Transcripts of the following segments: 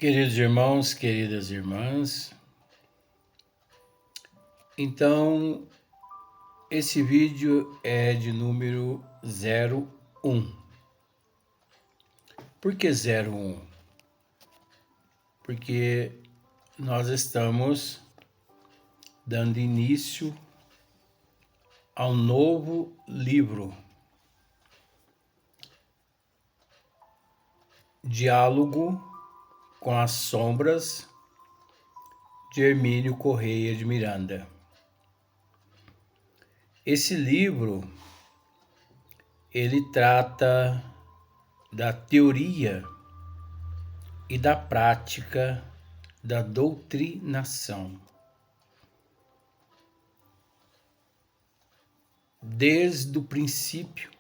Queridos irmãos, queridas irmãs, então esse vídeo é de número 01. Por que 01? Porque nós estamos dando início ao novo livro, Diálogo com as Sombras, de Hermínio Correia de Miranda. Esse livro, ele trata da teoria e da prática da doutrinação. Desde o princípio,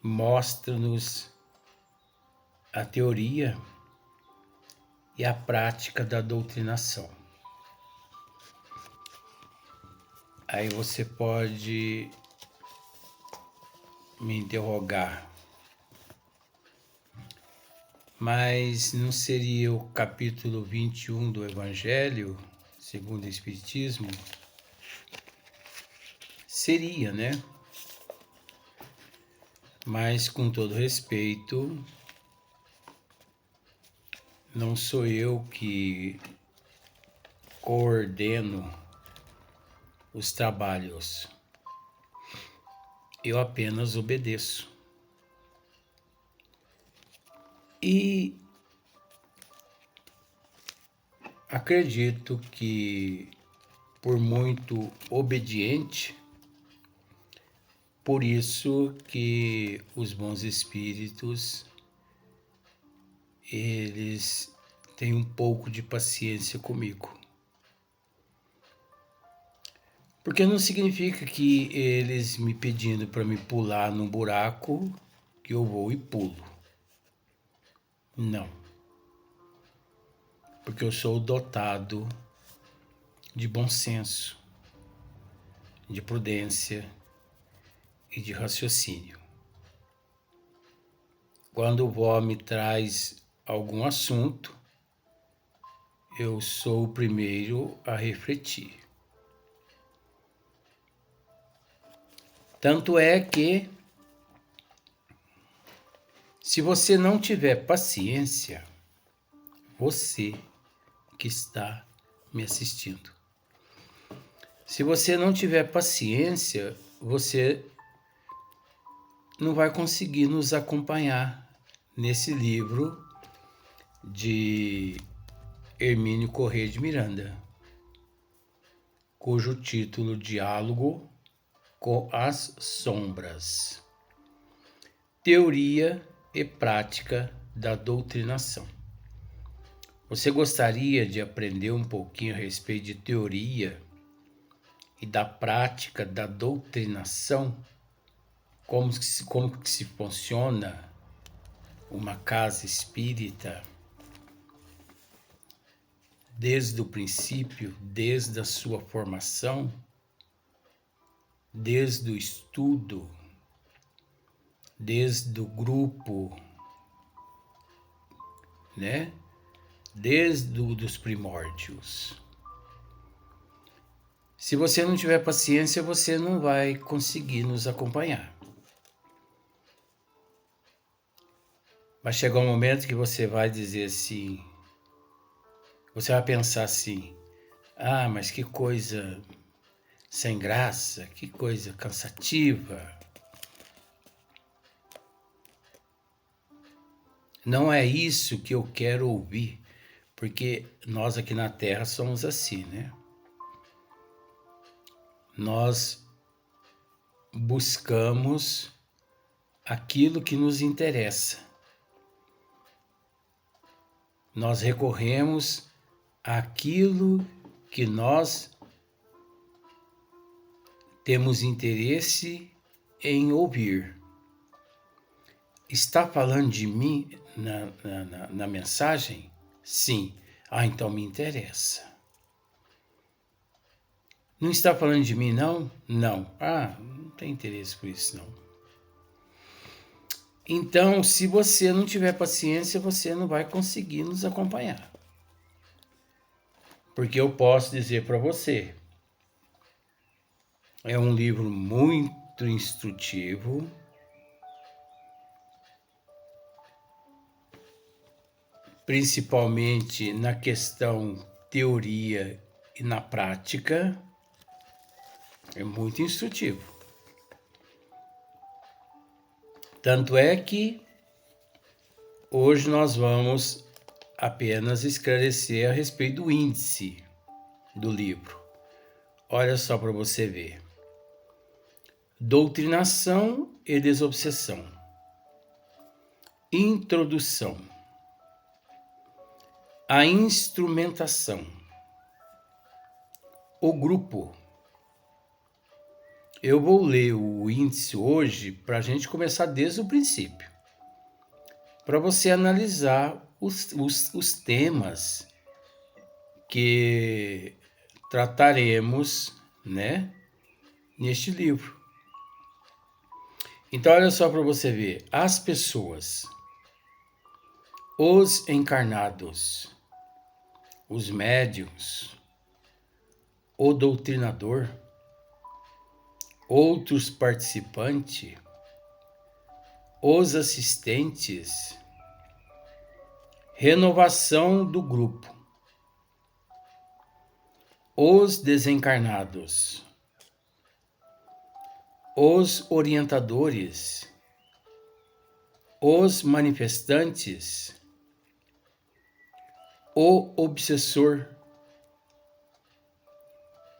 mostra-nos a teoria e a prática da doutrinação. Aí você pode me interrogar, mas não seria o capítulo 21 do Evangelho, segundo o Espiritismo? Seria, né? Mas, com todo respeito, não sou eu que coordeno os trabalhos. Eu apenas obedeço. E acredito que, por muito obediente, por isso que os bons espíritos, eles têm um pouco de paciência comigo. Porque não significa que eles me pedindo para me pular num buraco, que eu vou e pulo. Não. Porque eu sou dotado de bom senso, de prudência e de raciocínio. Quando o vó me traz algum assunto, eu sou o primeiro a refletir. Tanto é que, se você não tiver paciência, você que está me assistindo, se você não tiver paciência, você não vai conseguir nos acompanhar nesse livro de Hermínio Correia de Miranda, cujo título Diálogo com as Sombras, Teoria e Prática da Doutrinação. Você gostaria de aprender um pouquinho a respeito de teoria e da prática da doutrinação? Como que se funciona uma casa espírita desde o princípio, desde a sua formação, desde o estudo, desde o grupo, né? Desde os primórdios. Se você não tiver paciência, você não vai conseguir nos acompanhar. Vai chegar um momento que você vai dizer assim, você vai pensar assim, mas que coisa sem graça, que coisa cansativa. Não é isso que eu quero ouvir, porque nós aqui na Terra somos assim, né? Nós buscamos aquilo que nos interessa. Nós recorremos àquilo que nós temos interesse em ouvir. Está falando de mim na mensagem? Sim. Então me interessa. Não está falando de mim, não? Não. Não tem interesse por isso, não. Então, se você não tiver paciência, você não vai conseguir nos acompanhar. Porque eu posso dizer para você, é um livro muito instrutivo, principalmente na questão teoria e na prática, é muito instrutivo. Tanto é que hoje nós vamos apenas esclarecer a respeito do índice do livro. Olha só para você ver. Doutrinação e desobsessão. Introdução. A instrumentação. O grupo. Eu vou ler o índice hoje para a gente começar desde o princípio. Para você analisar os temas que trataremos, né, neste livro. Então, olha só para você ver. As pessoas, os encarnados, os médiuns, o doutrinador, outros participantes, os assistentes, renovação do grupo, os desencarnados, os orientadores, os manifestantes, o obsessor,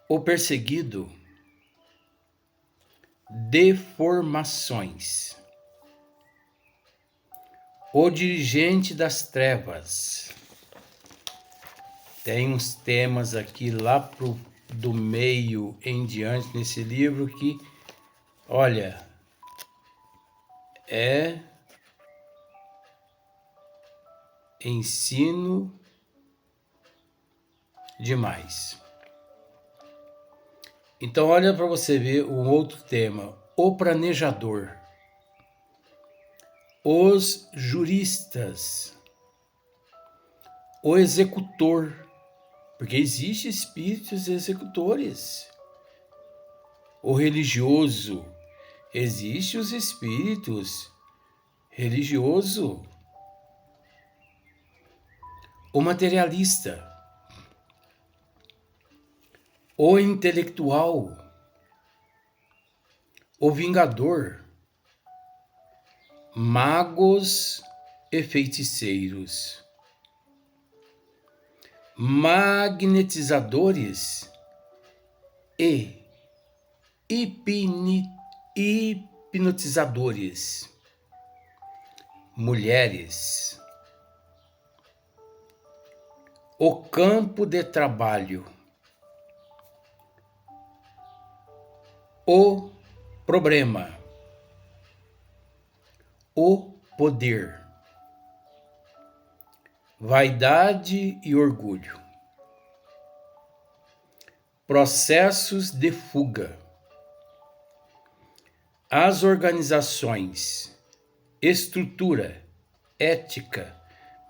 o perseguido, deformações, o dirigente das trevas. Tem uns temas aqui lá do meio em diante nesse livro que, olha, é ensino demais. Então, olha para você ver um outro tema: o planejador, os juristas, o executor, porque existem espíritos executores, o religioso, existem os espíritos religioso, o materialista, o intelectual, o vingador, magos e feiticeiros, magnetizadores e hipnotizadores, mulheres, o campo de trabalho, o problema, o poder, vaidade e orgulho, processos de fuga, as organizações, estrutura, ética,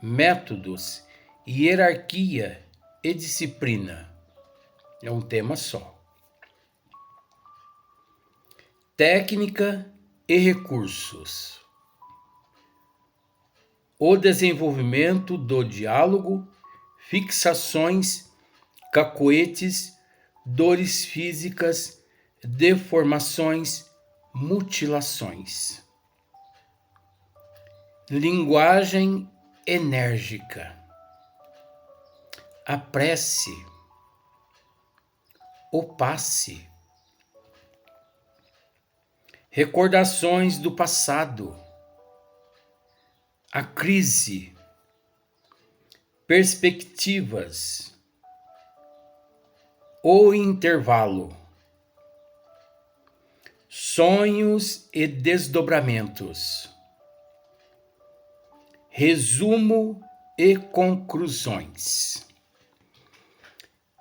métodos, hierarquia e disciplina. É um tema só. Técnica e recursos. O desenvolvimento do diálogo, fixações, cacoetes, dores físicas, deformações, mutilações. Linguagem enérgica. A prece, o passe. Recordações do passado, a crise, perspectivas, o intervalo, sonhos e desdobramentos, resumo e conclusões.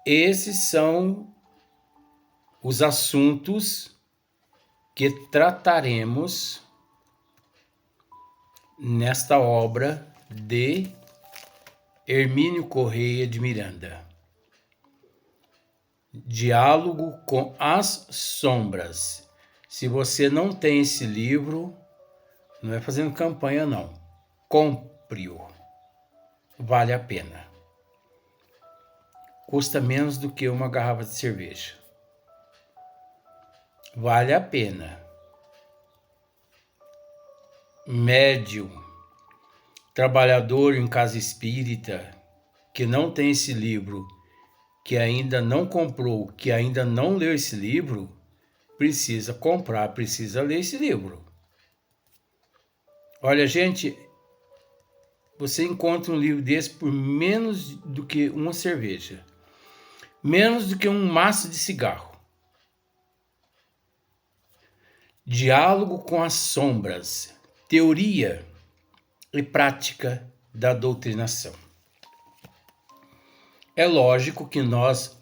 Esses são os assuntos que trataremos nesta obra de Hermínio Correia de Miranda. Diálogo com as Sombras. Se você não tem esse livro, não é fazendo campanha não, compre-o, vale a pena. Custa menos do que uma garrafa de cerveja. Vale a pena. Médium, trabalhador em casa espírita, que não tem esse livro, que ainda não comprou, que ainda não leu esse livro, precisa comprar, precisa ler esse livro. Olha, gente, você encontra um livro desse por menos do que uma cerveja, menos do que um maço de cigarro. Diálogo com as Sombras, teoria e prática da doutrinação. É lógico que nós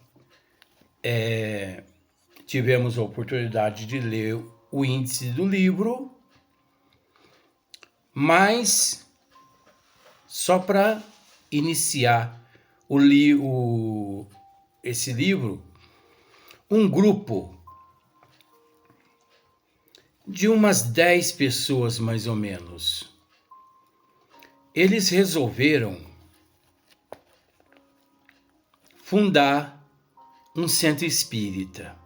tivemos a oportunidade de ler o índice do livro, mas só para iniciar esse livro, um grupo de umas 10 pessoas mais ou menos, eles resolveram fundar um centro espírita.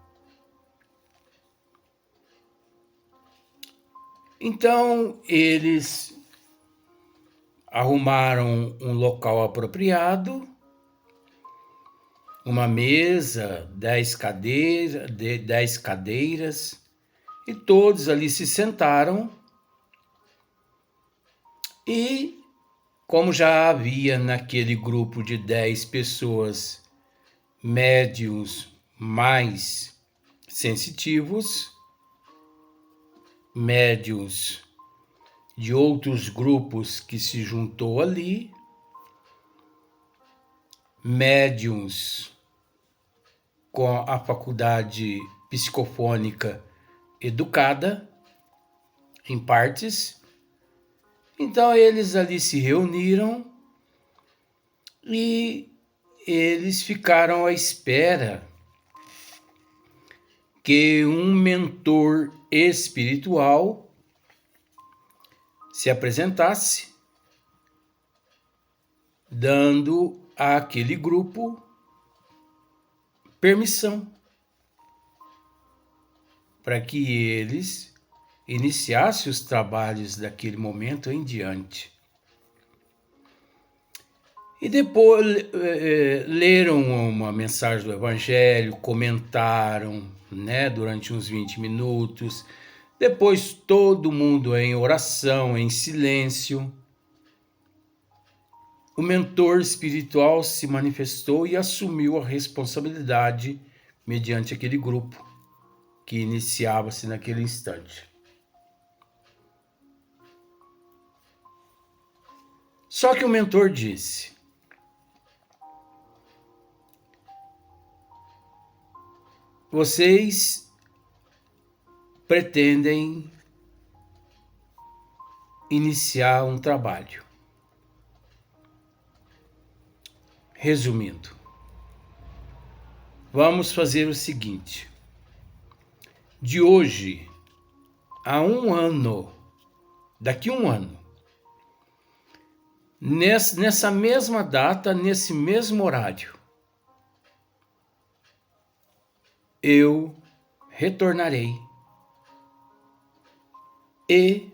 Então, eles arrumaram um local apropriado, uma mesa, 10 cadeiras, e todos ali se sentaram e, como já havia naquele grupo de 10 pessoas médiuns mais sensitivos, médiuns de outros grupos que se juntou ali, médiuns com a faculdade psicofônica educada em partes. Então eles ali se reuniram e eles ficaram à espera que um mentor espiritual se apresentasse, dando àquele grupo permissão para que eles iniciassem os trabalhos daquele momento em diante. E depois leram uma mensagem do Evangelho, comentaram, durante uns 20 minutos. Depois todo mundo em oração, em silêncio. O mentor espiritual se manifestou e assumiu a responsabilidade mediante aquele grupo que iniciava-se naquele instante. Só que o mentor disse: vocês pretendem iniciar um trabalho. Resumindo, vamos fazer o seguinte: de hoje a um ano, daqui a um ano, nessa mesma data, nesse mesmo horário, eu retornarei e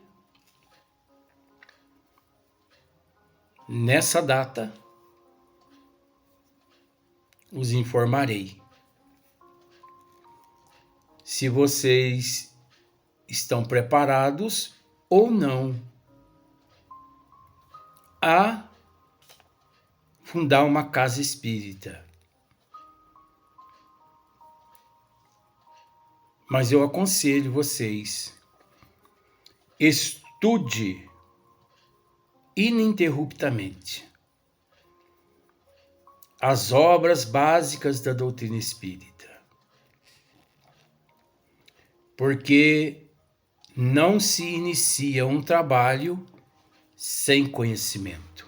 nessa data os informarei se vocês estão preparados ou não a fundar uma casa espírita. Mas eu aconselho vocês, estude ininterruptamente as obras básicas da doutrina espírita, porque não se inicia um trabalho sem conhecimento.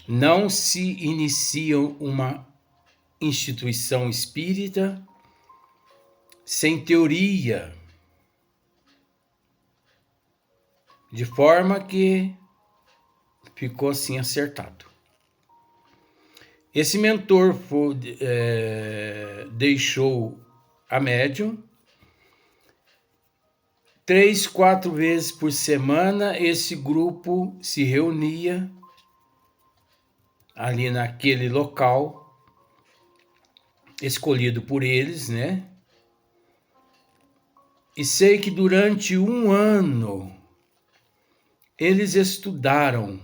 Não se inicia uma instituição espírita sem teoria, de forma que ficou assim acertado. Esse mentor deixou a médium 3, 4 vezes por semana. Esse grupo se reunia ali naquele local escolhido por eles, né? E sei que durante 1 ano eles estudaram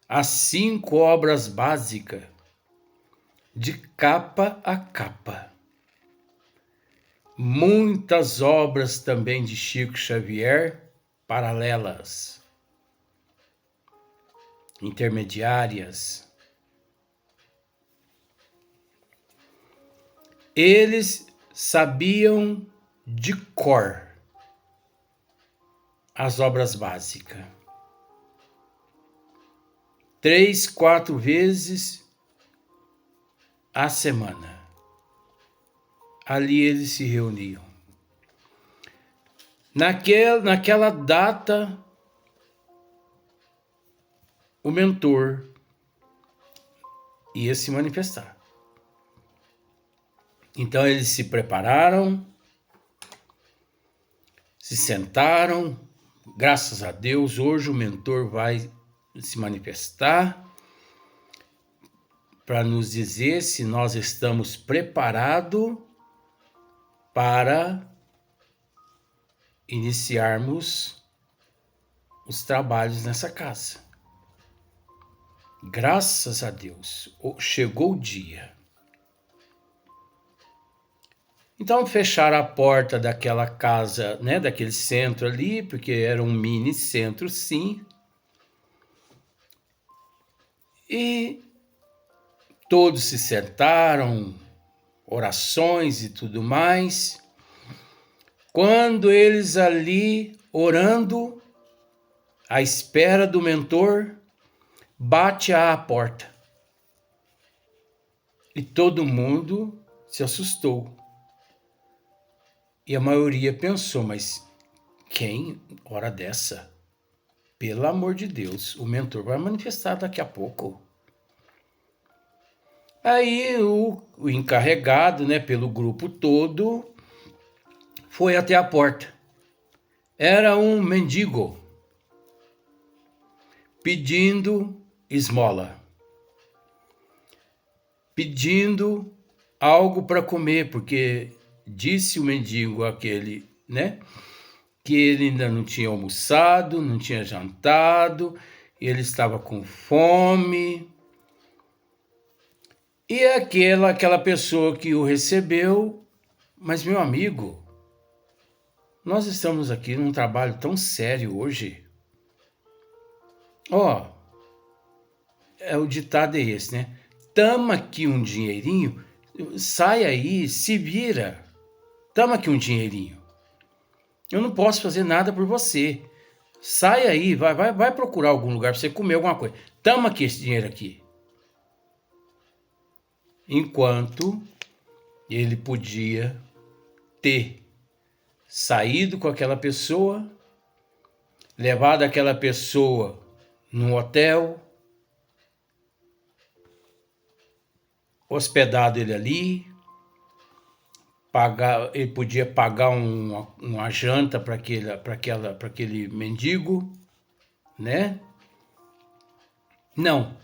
as 5 obras básicas de capa a capa. Muitas obras também de Chico Xavier, paralelas, intermediárias. Eles sabiam de cor as obras básicas. 3, 4 vezes a semana. Ali eles se reuniam. Naquela data, o mentor ia se manifestar. Então eles se prepararam, se sentaram. Graças a Deus, hoje o mentor vai se manifestar para nos dizer se nós estamos preparados para iniciarmos os trabalhos nessa casa. Graças a Deus, chegou o dia. Então fecharam a porta daquela casa, né, daquele centro ali, porque era um mini centro, sim. E todos se sentaram, orações e tudo mais. Quando eles ali orando, à espera do mentor, bate à porta. E todo mundo se assustou. E a maioria pensou, mas quem, hora dessa? Pelo amor de Deus, o mentor vai manifestar daqui a pouco. Aí o encarregado, né, pelo grupo todo, foi até a porta. Era um mendigo pedindo esmola, pedindo algo para comer, porque disse o mendigo aquele, né, que ele ainda não tinha almoçado, não tinha jantado, ele estava com fome. E aquela pessoa que o recebeu, mas meu amigo, nós estamos aqui num trabalho tão sério hoje. O ditado é esse, né? Tama aqui um dinheirinho, sai aí, se vira. Tama aqui um dinheirinho. Eu não posso fazer nada por você. Sai aí, vai procurar algum lugar para você comer alguma coisa. Tama aqui esse dinheiro aqui. Enquanto ele podia ter saído com aquela pessoa, levado aquela pessoa num hotel, hospedado ele ali, ele podia pagar uma janta para aquele mendigo, né? Não.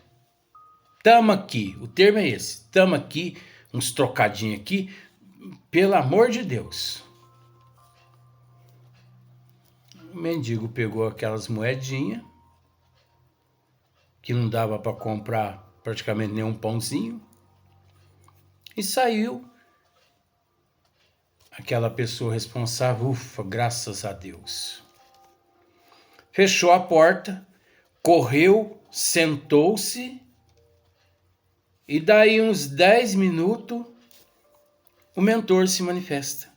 Tamo aqui, o termo é esse. Tamo aqui, uns trocadinhos aqui, pelo amor de Deus. O mendigo pegou aquelas moedinhas, que não dava para comprar praticamente nenhum pãozinho, e saiu. Aquela pessoa responsável, ufa, graças a Deus. Fechou a porta, correu, sentou-se, e daí uns 10 minutos, o mentor se manifesta.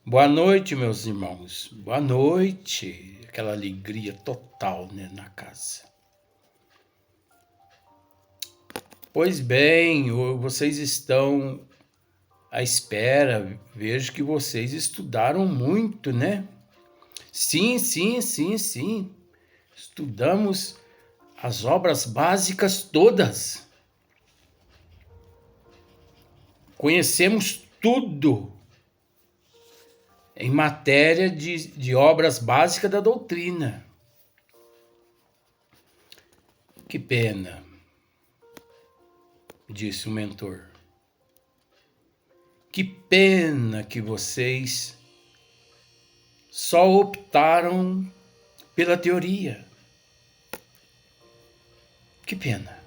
Boa noite, meus irmãos. Boa noite. Aquela alegria total, né, na casa. Pois bem, vocês estão à espera. Vejo que vocês estudaram muito, né? Sim. Estudamos as obras básicas todas. Conhecemos tudo em matéria de obras básicas da doutrina. Que pena, disse o mentor. Que pena que vocês só optaram pela teoria. Que pena.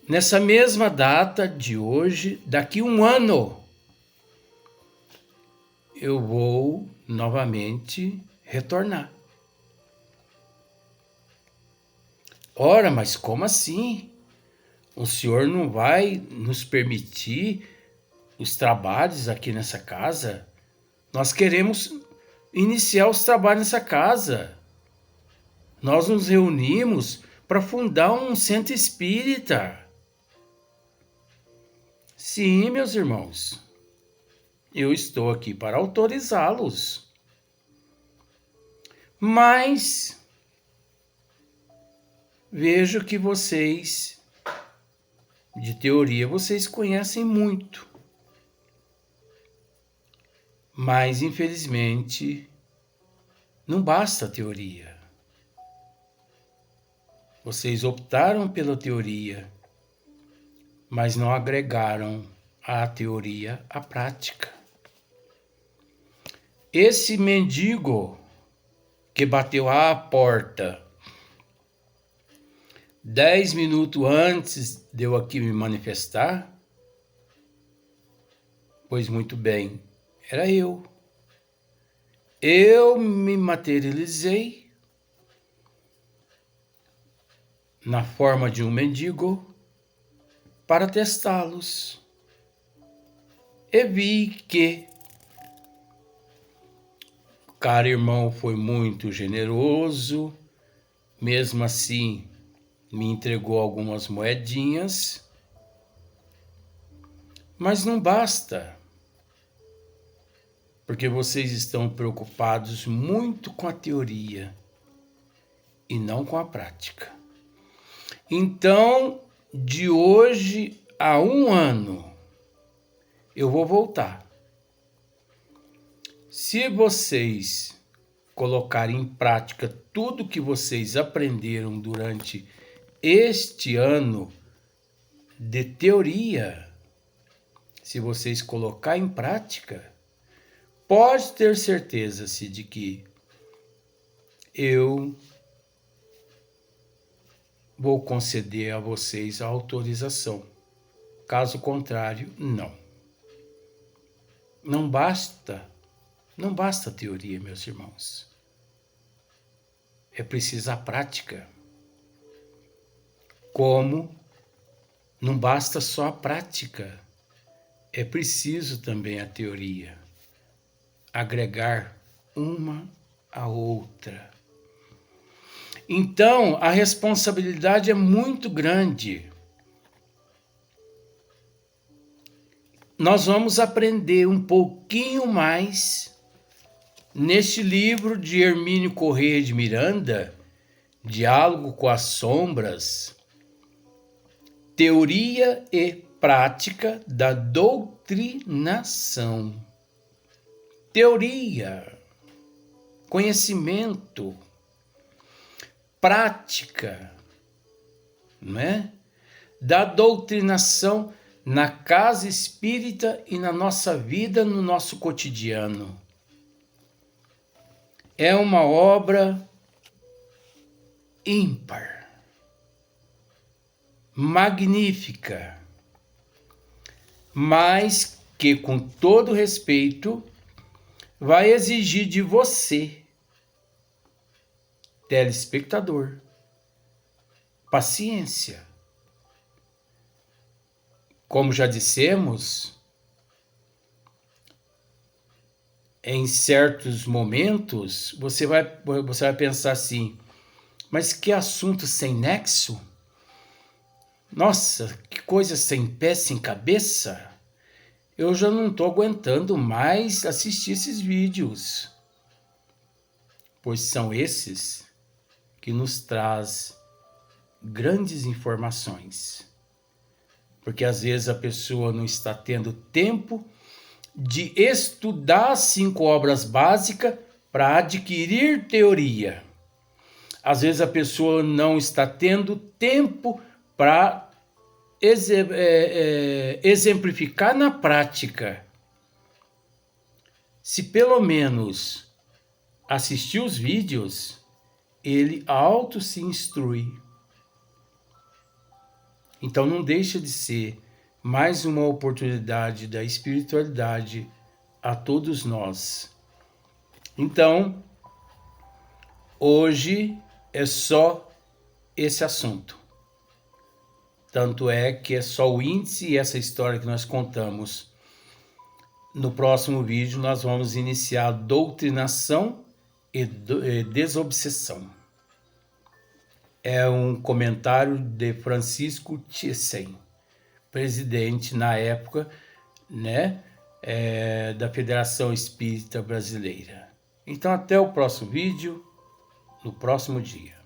Nessa mesma data de hoje, daqui um ano, eu vou novamente retornar. Ora, mas como assim? O senhor não vai nos permitir os trabalhos aqui nessa casa? Nós queremos iniciar os trabalhos nessa casa. Nós nos reunimos para fundar um centro espírita. Sim, meus irmãos, eu estou aqui para autorizá-los. Mas vejo que vocês, de teoria, vocês conhecem muito. Mas, infelizmente, não basta a teoria. Vocês optaram pela teoria, mas não agregaram à teoria a prática. Esse mendigo que bateu à porta 10 minutos antes de eu aqui me manifestar, pois muito bem, era eu. Eu me materializei na forma de um mendigo para testá-los. E vi que o caro irmão foi muito generoso, mesmo assim me entregou algumas moedinhas, mas não basta, porque vocês estão preocupados muito com a teoria e não com a prática. Então, de hoje a um ano, eu vou voltar. Se vocês colocarem em prática tudo que vocês aprenderam durante este ano de teoria, se vocês colocar em prática, pode ter certeza de que eu vou conceder a vocês a autorização. Caso contrário, não. Não basta a teoria, meus irmãos. É preciso a prática. Como não basta só a prática, é preciso também a teoria. Agregar uma à outra. Então, a responsabilidade é muito grande. Nós vamos aprender um pouquinho mais neste livro de Hermínio Corrêa de Miranda, Diálogo com as Sombras, Teoria e Prática da Doutrinação. Teoria, conhecimento, prática, não é? Da doutrinação na casa espírita e na nossa vida, no nosso cotidiano. É uma obra ímpar, magnífica, mas que, com todo respeito, vai exigir de você, telespectador, paciência. Como já dissemos, em certos momentos, você vai pensar assim, mas que assunto sem nexo? Nossa, que coisa sem pé, sem cabeça? Eu já não estou aguentando mais assistir esses vídeos, pois são esses que nos traz grandes informações. Porque às vezes a pessoa não está tendo tempo de estudar as 5 obras básicas para adquirir teoria. Às vezes a pessoa não está tendo tempo para exemplificar na prática. Se pelo menos assistir os vídeos, ele auto se instrui. Então não deixa de ser mais uma oportunidade da espiritualidade a todos nós. Então, hoje é só esse assunto. Tanto é que é só o índice e essa história que nós contamos. No próximo vídeo nós vamos iniciar doutrinação e desobsessão. É um comentário de Francisco Thyssen, presidente na época, né, da Federação Espírita Brasileira. Então até o próximo vídeo, no próximo dia.